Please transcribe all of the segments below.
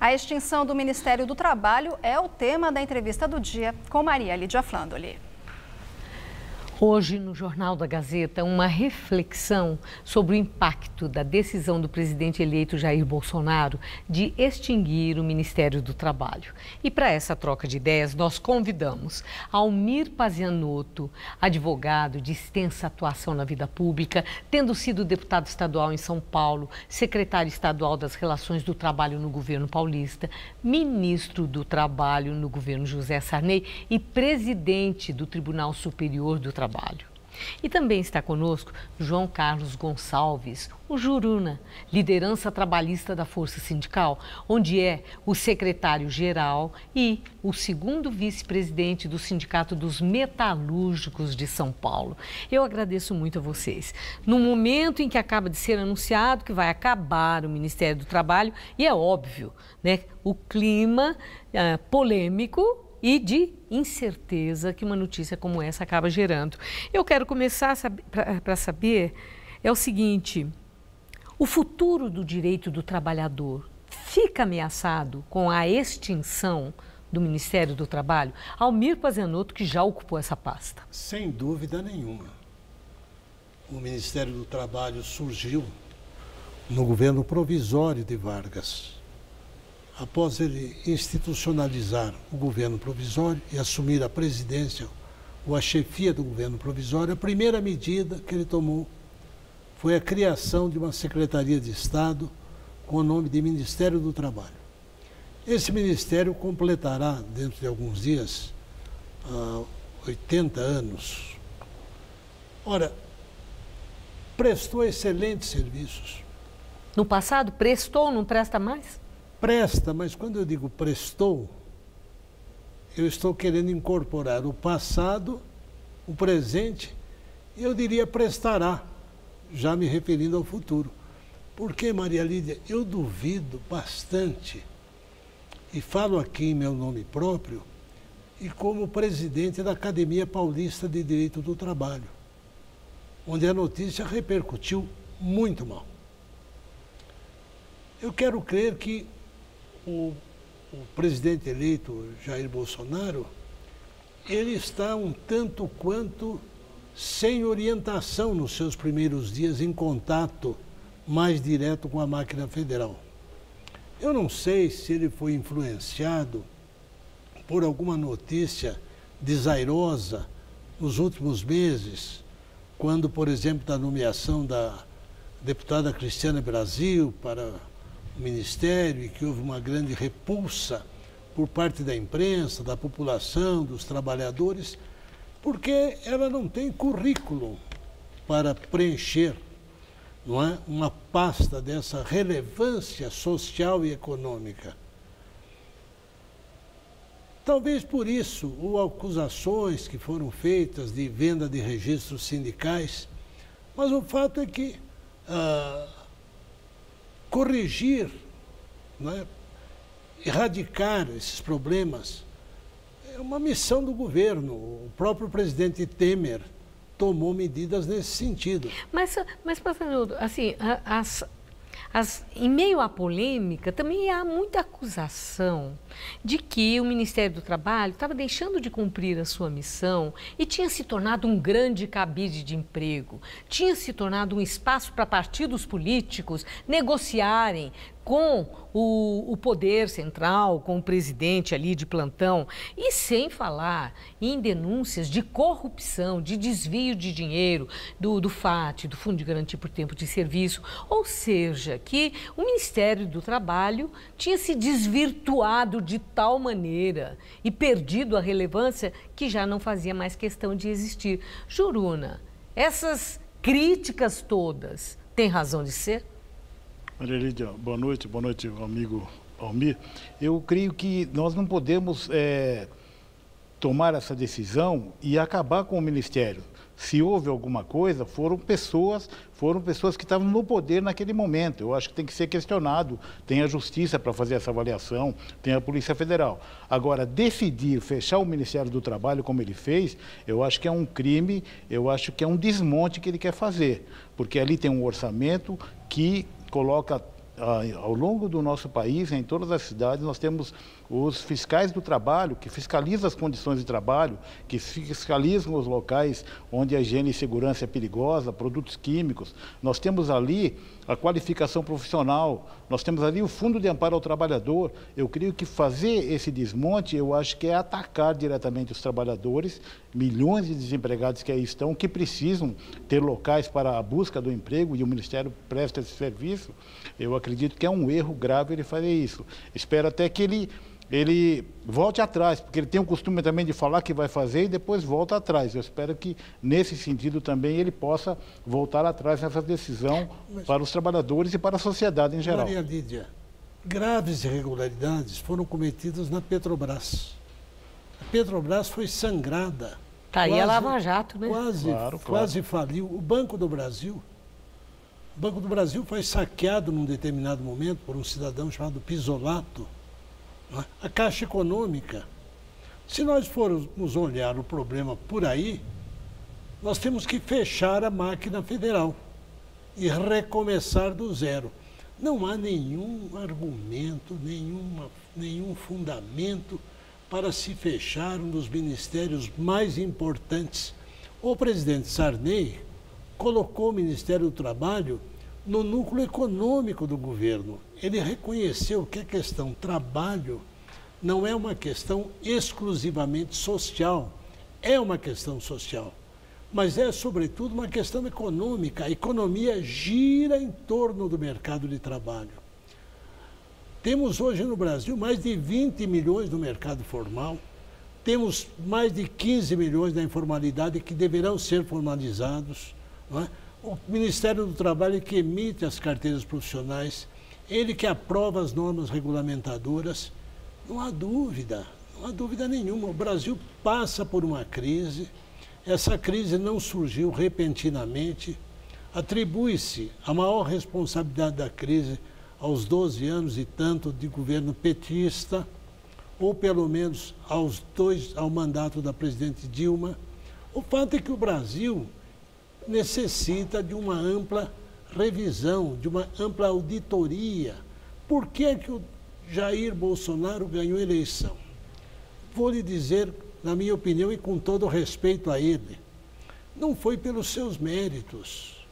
A extinção do Ministério do Trabalho é o tema da entrevista do dia com Maria Lídia Flandoli. Hoje, no Jornal da Gazeta, uma reflexão sobre o impacto da decisão do presidente eleito Jair Bolsonaro de extinguir o Ministério do Trabalho. E para essa troca de ideias, nós convidamos Almir Pazianotto, advogado de extensa atuação na vida pública, tendo sido deputado estadual em São Paulo, secretário estadual das Relações do Trabalho no governo paulista, ministro do Trabalho no governo José Sarney e presidente do Tribunal Superior do Trabalho. E também está conosco João Carlos Gonçalves, o Juruna, liderança trabalhista da Força Sindical, onde é o secretário-geral e o segundo vice-presidente do Sindicato dos Metalúrgicos de São Paulo. Eu agradeço muito a vocês. No momento em que acaba de ser anunciado que vai acabar o Ministério do Trabalho, e é óbvio, né, o clima polêmico e de incerteza que uma notícia como essa acaba gerando. Eu quero começar para saber o seguinte: o futuro do direito do trabalhador fica ameaçado com a extinção do Ministério do Trabalho? Almir Pazianotto, que já ocupou essa pasta. Sem dúvida nenhuma. O Ministério do Trabalho surgiu no governo provisório de Vargas. Após ele institucionalizar o governo provisório e assumir a presidência ou a chefia do governo provisório, a primeira medida que ele tomou foi a criação de uma Secretaria de Estado com o nome de Ministério do Trabalho. Esse ministério completará, dentro de alguns dias, 80 anos. Ora, prestou excelentes serviços. No passado, prestou, não presta mais? Presta, mas quando eu digo prestou, eu estou querendo incorporar o passado, o presente, e eu diria prestará, já me referindo ao futuro. Porque, Maria Lídia, eu duvido bastante, e falo aqui em meu nome próprio, e como presidente da Academia Paulista de Direito do Trabalho, onde a notícia repercutiu muito mal. Eu quero crer que o presidente eleito, Jair Bolsonaro, ele está um tanto quanto sem orientação nos seus primeiros dias em contato mais direto com a máquina federal. Eu não sei se ele foi influenciado por alguma notícia desairosa nos últimos meses, quando, por exemplo, da nomeação da deputada Cristiana Brasil para o Ministério, e que houve uma grande repulsa por parte da imprensa, da população, dos trabalhadores, porque ela não tem currículo para preencher, não é, uma pasta dessa relevância social e econômica. Talvez por isso, ou acusações que foram feitas de venda de registros sindicais, mas o fato é que corrigir, não é, erradicar esses problemas é uma missão do governo. O próprio presidente Temer tomou medidas nesse sentido. Mas Pazianotto, assim, em meio à polêmica, também há muita acusação de que o Ministério do Trabalho estava deixando de cumprir a sua missão e tinha se tornado um grande cabide de emprego, tinha se tornado um espaço para partidos políticos negociarem com o poder central, com o presidente ali de plantão, e sem falar em denúncias de corrupção, de desvio de dinheiro do FAT, do Fundo de Garantia por Tempo de Serviço, ou seja, que o Ministério do Trabalho tinha se desvirtuado de tal maneira e perdido a relevância que já não fazia mais questão de existir. Juruna, essas críticas todas têm razão de ser? Maria Lídia, boa noite, amigo Almir. Eu creio que nós não podemos tomar essa decisão e acabar com o Ministério. Se houve alguma coisa, foram pessoas que estavam no poder naquele momento. Eu acho que tem que ser questionado. Tem a Justiça para fazer essa avaliação, tem a Polícia Federal. Agora, decidir fechar o Ministério do Trabalho como ele fez, eu acho que é um crime, eu acho que é um desmonte que ele quer fazer. Porque ali tem um orçamento que coloca ao longo do nosso país, em todas as cidades, nós temos os fiscais do trabalho, que fiscalizam as condições de trabalho, que fiscalizam os locais onde a higiene e segurança é perigosa, produtos químicos. Nós temos ali a qualificação profissional, nós temos ali o Fundo de Amparo ao Trabalhador. Eu creio que fazer esse desmonte, eu acho que é atacar diretamente os trabalhadores, milhões de desempregados que aí estão, que precisam ter locais para a busca do emprego, e o Ministério presta esse serviço. Eu acredito que é um erro grave ele fazer isso. Espero até que ele volte atrás, porque ele tem o costume também de falar que vai fazer e depois volta atrás. Eu espero que, nesse sentido também, ele possa voltar atrás nessa decisão para os trabalhadores e para a sociedade em geral. Maria Lídia, graves irregularidades foram cometidas na Petrobras. A Petrobras foi sangrada. Está aí a Lava Jato, né? Quase faliu. O Banco do Brasil foi saqueado num determinado momento por um cidadão chamado Pisolato. A Caixa Econômica. Se nós formos olhar o problema por aí, nós temos que fechar a máquina federal e recomeçar do zero. Não há nenhum argumento, nenhum fundamento para se fechar um dos ministérios mais importantes. O presidente Sarney colocou o Ministério do Trabalho no núcleo econômico do governo. Ele reconheceu que a questão trabalho não é uma questão exclusivamente social, é uma questão social, mas é, sobretudo, uma questão econômica. A economia gira em torno do mercado de trabalho. Temos hoje no Brasil mais de 20 milhões no mercado formal, temos mais de 15 milhões na informalidade que deverão ser formalizados, não é? O Ministério do Trabalho é que emite as carteiras profissionais, ele que aprova as normas regulamentadoras. Não há dúvida nenhuma. O Brasil passa por uma crise, essa crise não surgiu repentinamente, atribui-se a maior responsabilidade da crise aos 12 anos e tanto de governo petista, ou pelo menos ao mandato da presidente Dilma. O fato é que o Brasil necessita de uma ampla revisão, de uma ampla auditoria. Por que é que o Jair Bolsonaro ganhou a eleição? Vou lhe dizer, na minha opinião e com todo respeito a ele, não foi pelos seus méritos,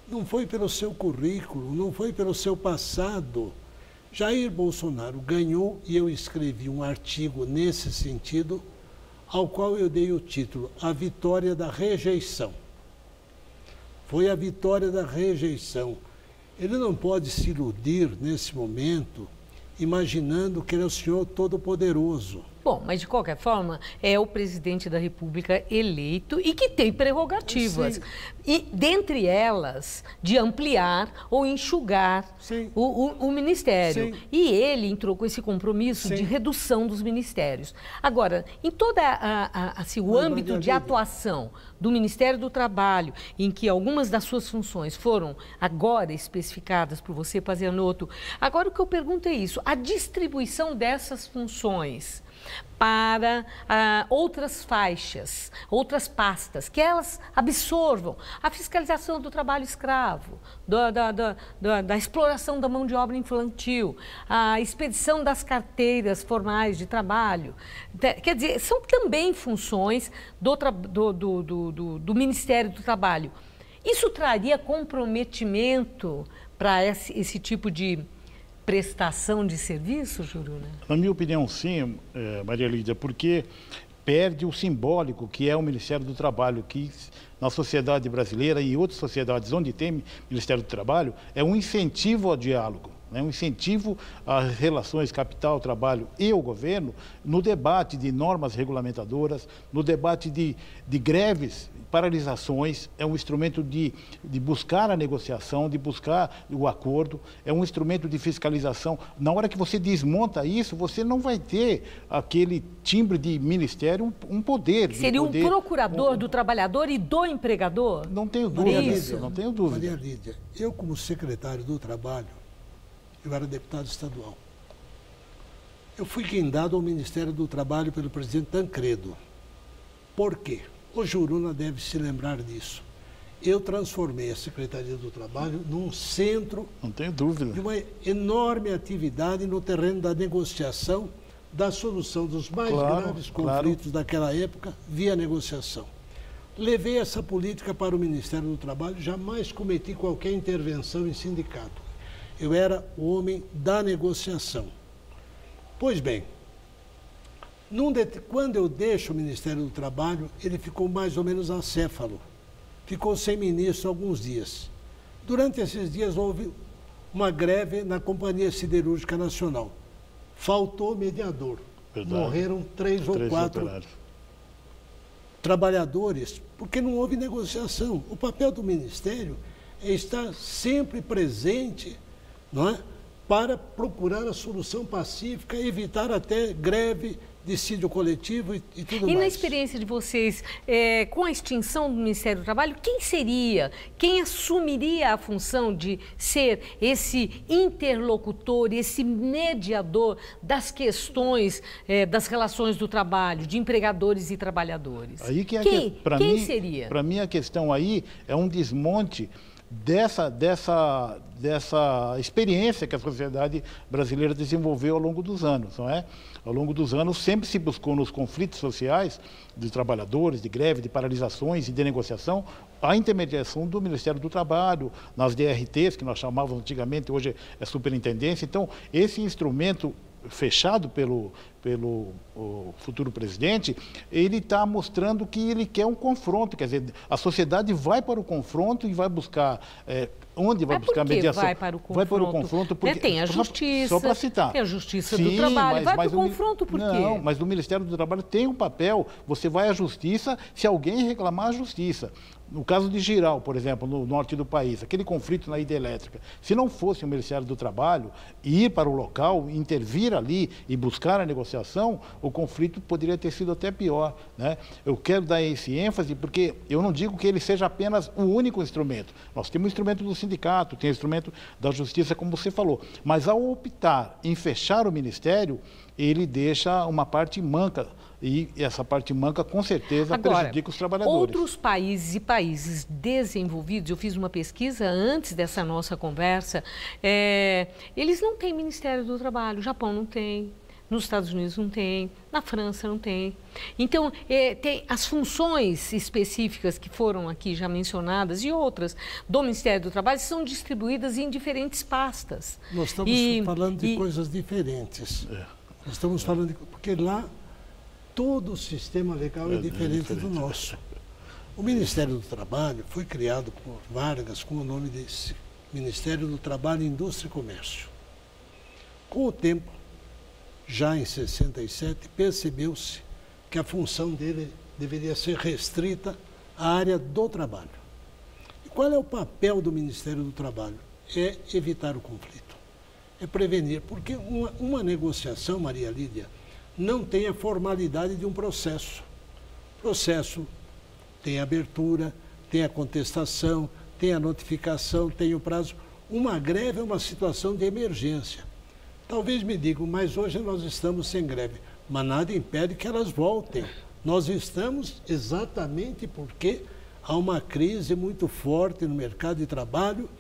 não foi pelo seu currículo, não foi pelo seu passado. Jair Bolsonaro ganhou, e eu escrevi um artigo nesse sentido, ao qual eu dei o título A Vitória da Rejeição. Foi a vitória da rejeição. Ele não pode se iludir nesse momento, imaginando que ele é o Senhor Todo-Poderoso. Bom, mas de qualquer forma, é o presidente da República eleito e que tem prerrogativas. E dentre elas, de ampliar ou enxugar o ministério. Sim. E ele entrou com esse compromisso de redução dos ministérios. Agora, em todo o âmbito de atuação do Ministério do Trabalho, em que algumas das suas funções foram agora especificadas por você, Pazianotto, agora o que eu pergunto é isso, a distribuição dessas funções para outras faixas, outras pastas, que elas absorvam a fiscalização do trabalho escravo, da exploração da mão de obra infantil, a expedição das carteiras formais de trabalho. Quer dizer, são também funções do Ministério do Trabalho. Isso traria comprometimento para esse tipo de prestação de serviço, Juruna? Na minha opinião, sim, Maria Lídia, porque perde o simbólico que é o Ministério do Trabalho, que na sociedade brasileira e outras sociedades onde tem Ministério do Trabalho, é um incentivo ao diálogo, né? Um incentivo às relações capital-trabalho e o governo no debate de normas regulamentadoras, no debate de greves, paralisações, é um instrumento de buscar a negociação, de buscar o acordo, é um instrumento de fiscalização. Na hora que você desmonta isso, você não vai ter aquele timbre de ministério, um poder. Seria um procurador do trabalhador e do empregador? Não tenho dúvida, não tenho dúvida. Maria Lídia, eu como secretário do Trabalho, eu era deputado estadual. Eu fui guindado ao Ministério do Trabalho pelo presidente Tancredo. Por quê? O Juruna deve se lembrar disso. eu transformei a Secretaria do Trabalho num centro, não tenho dúvida, de uma enorme atividade no terreno da negociação, da solução dos mais graves conflitos daquela época via negociação. Levei essa política para o Ministério do Trabalho, jamais cometi qualquer intervenção em sindicato. Eu era o homem da negociação. Pois bem, quando eu deixo o Ministério do Trabalho, ele ficou mais ou menos acéfalo. Ficou sem ministro alguns dias. Durante esses dias houve uma greve na Companhia Siderúrgica Nacional. Faltou mediador. Verdade. Morreram 3 ou 4 trabalhadores, porque não houve negociação. O papel do Ministério é estar sempre presente, não é? Para procurar a solução pacífica, evitar até greve, dissídio coletivo e tudo mais. E na experiência de vocês, com a extinção do Ministério do Trabalho, quem assumiria a função de ser esse interlocutor, esse mediador das questões das relações do trabalho, de empregadores e trabalhadores? Aí que quem seria? Para mim, a questão aí é um desmonte dessa experiência que a sociedade brasileira desenvolveu ao longo dos anos, não é? Ao longo dos anos sempre se buscou nos conflitos sociais de trabalhadores, de greve, de paralisações e de negociação, a intermediação do Ministério do Trabalho, nas DRTs, que nós chamávamos antigamente, hoje é superintendência. Então, esse instrumento fechado pelo futuro presidente, ele está mostrando que ele quer um confronto, quer dizer, a sociedade vai para o confronto e vai buscar, onde vai buscar mediação? Vai para o confronto? Vai para o confronto porque... Tem a justiça, só para citar. Tem a justiça do trabalho, vai para o confronto por quê? Não, mas o Ministério do Trabalho tem um papel, você vai à justiça se alguém reclamar a justiça. No caso de Jirau, por exemplo, no norte do país, aquele conflito na hidrelétrica, se não fosse o Ministério do Trabalho ir para o local, intervir ali e buscar a negociação, o conflito poderia ter sido até pior, né? Eu quero dar esse ênfase porque eu não digo que ele seja apenas o único instrumento. Nós temos o instrumento do sindicato, tem o instrumento da justiça, como você falou. Mas ao optar em fechar o Ministério, ele deixa uma parte manca. E essa parte manca, com certeza, prejudica os trabalhadores. Outros países e países desenvolvidos, eu fiz uma pesquisa antes dessa nossa conversa, eles não têm Ministério do Trabalho. O Japão não tem, nos Estados Unidos não tem, na França não tem. Então, tem as funções específicas que foram aqui já mencionadas e outras do Ministério do Trabalho são distribuídas em diferentes pastas. Nós estamos falando de coisas diferentes. Nós estamos falando de... Porque lá... todo o sistema legal é diferente do nosso. O Ministério do Trabalho foi criado por Vargas com o nome de Ministério do Trabalho, Indústria e Comércio. Com o tempo, já em 67, percebeu-se que a função dele deveria ser restrita à área do trabalho. E qual é o papel do Ministério do Trabalho? É evitar o conflito, é prevenir, porque uma negociação, Maria Lídia, não tem a formalidade de um processo. Processo tem abertura, tem a contestação, tem a notificação, tem o prazo. Uma greve é uma situação de emergência. Talvez me digam, mas hoje nós estamos sem greve. Mas nada impede que elas voltem. Nós estamos exatamente porque há uma crise muito forte no mercado de trabalho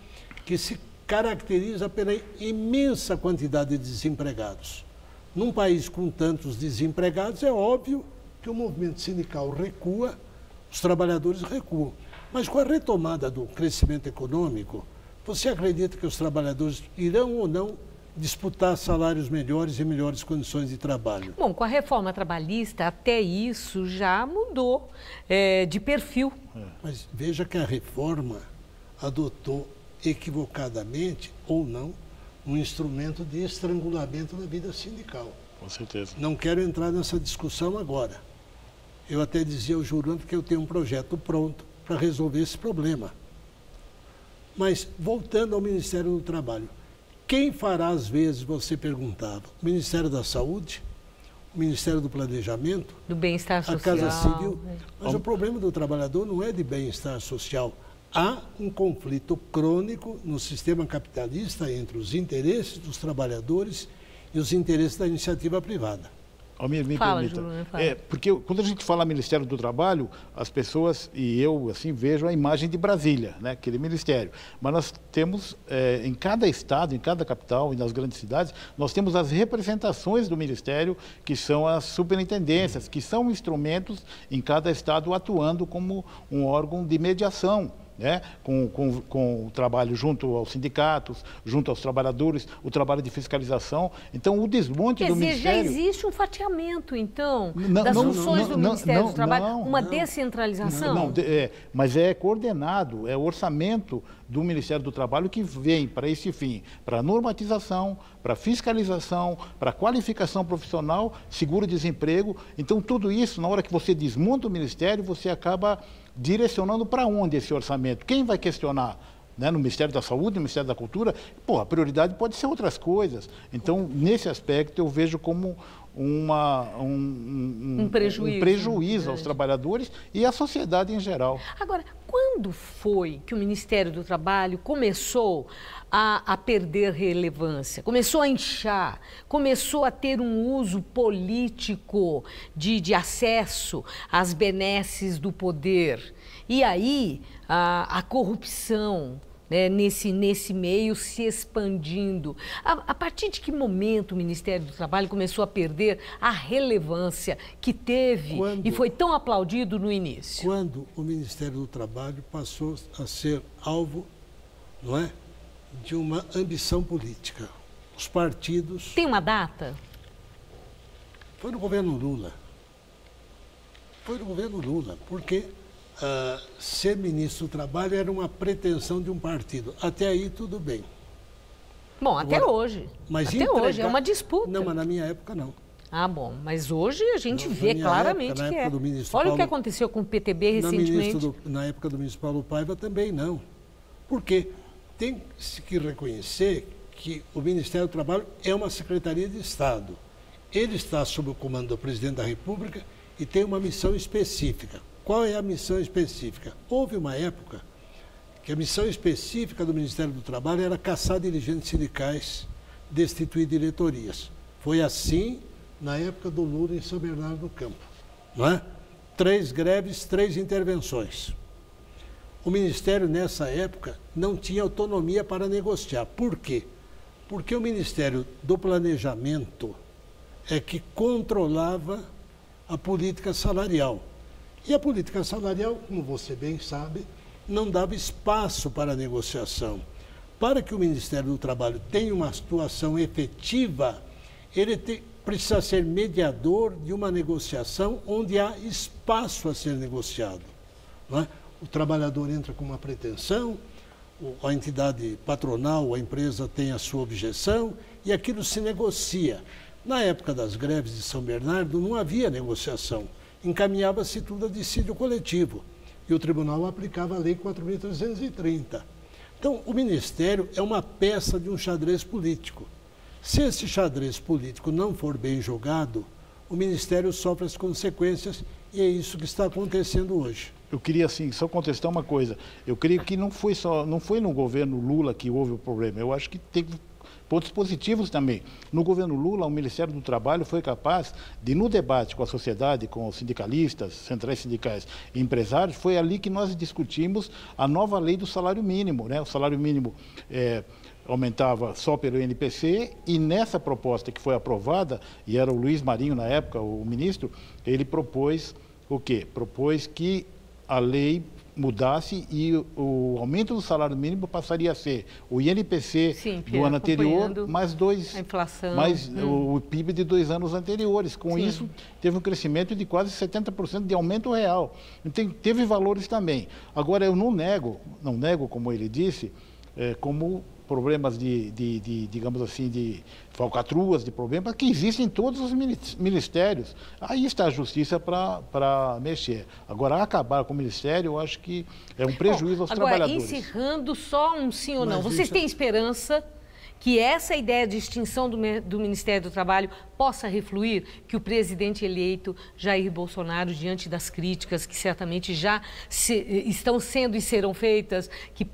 que se caracteriza pela imensa quantidade de desempregados. Num país com tantos desempregados, é óbvio que o movimento sindical recua, os trabalhadores recuam. Mas com a retomada do crescimento econômico, você acredita que os trabalhadores irão ou não disputar salários melhores e melhores condições de trabalho? Bom, com a reforma trabalhista, até isso já mudou de perfil. Mas veja que a reforma adotou equivocadamente ou não um instrumento de estrangulamento na vida sindical. Com certeza. Não quero entrar nessa discussão agora. Eu até dizia ao jurando que eu tenho um projeto pronto para resolver esse problema. Mas, voltando ao Ministério do Trabalho, quem fará, às vezes, você perguntava, o Ministério da Saúde, o Ministério do Planejamento, do Bem-Estar Social, a Casa Civil. Mas o problema do trabalhador não é de bem-estar social. Há um conflito crônico no sistema capitalista entre os interesses dos trabalhadores e os interesses da iniciativa privada. Me fala, permita. Júlio, fala. Porque quando a gente fala Ministério do Trabalho, as pessoas, e eu assim vejo a imagem de Brasília, né, aquele ministério. Mas nós temos, em cada estado, em cada capital e nas grandes cidades, nós temos as representações do Ministério, que são as superintendências, que são instrumentos em cada estado atuando como um órgão de mediação, né? Com o trabalho junto aos sindicatos, junto aos trabalhadores, o trabalho de fiscalização. Então, o desmonte do Ministério... já existe um fatiamento, então, das funções do Ministério do Trabalho, uma descentralização? Mas é coordenado, é o orçamento do Ministério do Trabalho que vem para esse fim, para normatização, para fiscalização, para qualificação profissional, seguro-desemprego. Então, tudo isso, na hora que você desmonta o Ministério, você acaba direcionando para onde esse orçamento? Quem vai questionar? Né? No Ministério da Saúde, no Ministério da Cultura? Pô, a prioridade pode ser outras coisas. Então, nesse aspecto, eu vejo como um prejuízo aos trabalhadores e à sociedade em geral. Agora, quando foi que o Ministério do Trabalho começou a perder relevância, começou a inchar, começou a ter um uso político de acesso às benesses do poder? E aí a corrupção, né, nesse meio se expandindo. A partir de que momento o Ministério do Trabalho começou a perder a relevância que teve e foi tão aplaudido no início? Quando o Ministério do Trabalho passou a ser alvo, não é, de uma ambição política. Os partidos... Tem uma data? Foi no governo Lula. Foi no governo Lula, porque... ser ministro do Trabalho era uma pretensão de um partido. Até aí, tudo bem. Bom, até hoje. Mas até hoje, é uma disputa. Não, mas na minha época, não. Ah, bom. Mas hoje a gente vê claramente que é. Olha o que aconteceu com o PTB recentemente. Na época do ministro Paulo Paiva, também não. Porque tem-se que reconhecer que o Ministério do Trabalho é uma Secretaria de Estado. Ele está sob o comando do Presidente da República e tem uma missão específica. Qual é a missão específica? Houve uma época que a missão específica do Ministério do Trabalho era caçar dirigentes sindicais, destituir diretorias. Foi assim na época do Lula em São Bernardo do Campo, não é? 3 greves, 3 intervenções. O Ministério, nessa época, não tinha autonomia para negociar. Por quê? Porque o Ministério do Planejamento é que controlava a política salarial. E a política salarial, como você bem sabe, não dava espaço para a negociação. Para que o Ministério do Trabalho tenha uma atuação efetiva, ele precisa ser mediador de uma negociação onde há espaço a ser negociado, não é? O trabalhador entra com uma pretensão, a entidade patronal, a empresa tem a sua objeção e aquilo se negocia. Na época das greves de São Bernardo, não havia negociação. Encaminhava-se tudo a dissídio coletivo e o tribunal aplicava a Lei 4.330. Então, o Ministério é uma peça de um xadrez político. Se esse xadrez político não for bem jogado, o Ministério sofre as consequências e é isso que está acontecendo hoje. Eu queria, assim, só contestar uma coisa. Eu creio que não foi no governo Lula que houve o problema. Eu acho que teve pontos positivos também. No governo Lula, o Ministério do Trabalho foi capaz de, no debate com a sociedade, com os sindicalistas, centrais sindicais e empresários, foi ali que nós discutimos a nova lei do salário mínimo, né? O salário mínimo aumentava só pelo INPC e nessa proposta que foi aprovada, e era o Luiz Marinho na época, o ministro, ele propôs o quê? Propôs que a lei mudasse e o aumento do salário mínimo passaria a ser o INPC do ano anterior, mais a inflação, mais o PIB de 2 anos anteriores. Com isso, teve um crescimento de quase 70% de aumento real. Então, teve valores também. Agora, eu não nego, como ele disse, como problemas digamos assim, de falcatruas, de problemas que existem em todos os ministérios. Aí está a justiça para mexer. Agora, acabar com o ministério, eu acho que é um prejuízo aos trabalhadores. Agora, encerrando, só um sim ou não. Vocês têm esperança que essa ideia de extinção do Ministério do Trabalho possa refluir, que o presidente eleito Jair Bolsonaro, diante das críticas que certamente já estão sendo e serão feitas, que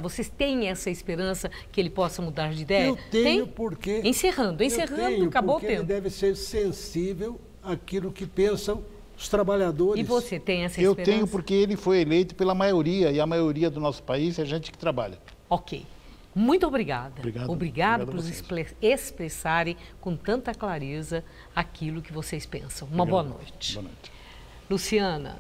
vocês têm essa esperança que ele possa mudar de ideia? Eu tenho porque... Encerrando, acabou o tempo. Ele deve ser sensível aquilo que pensam os trabalhadores. E você tem essa Eu esperança? tenho, porque ele foi eleito pela maioria, e a maioria do nosso país é gente que trabalha. Ok. Muito obrigada. Obrigado por a vocês. expressarem com tanta clareza aquilo que vocês pensam. Uma boa noite. Boa noite. Luciana,